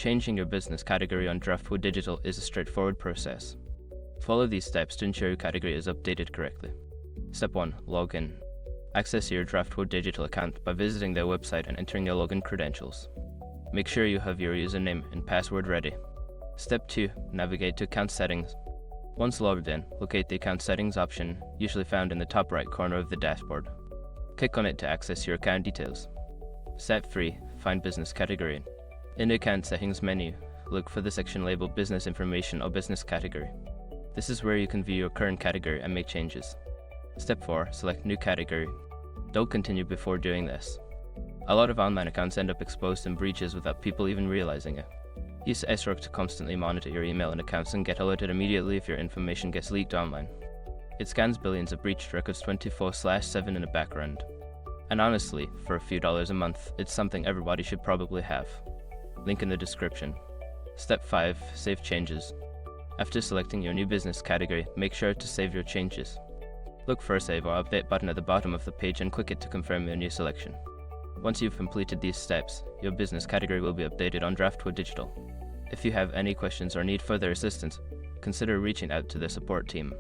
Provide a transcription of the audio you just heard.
Changing your business category on Draft2Digital is a straightforward process. Follow these steps to ensure your category is updated correctly. Step 1. Log in. Access your Draft2Digital account by visiting their website and entering your login credentials. Make sure you have your username and password ready. Step 2. Navigate to Account Settings. Once logged in, locate the Account Settings option, usually found in the top right corner of the dashboard. Click on it to access your account details. Step 3. Find Business Category. In the Account Settings menu, look for the section labeled Business Information or Business Category. This is where you can view your current category and make changes. Step 4. Select New Category. Don't continue before doing this. A lot of online accounts end up exposed in breaches without people even realizing it. Use SROC to constantly monitor your email and accounts and get alerted immediately if your information gets leaked online. It scans billions of breached records 24/7 in the background. And honestly, for a few dollars a month, it's something everybody should probably have. Link in the description. Step 5. Save changes. After selecting your new business category, make sure to save your changes. Look for a Save or Update button at the bottom of the page and click it to confirm your new selection. Once you've completed these steps, your business category will be updated on Draft2Digital. If you have any questions or need further assistance, consider reaching out to the support team.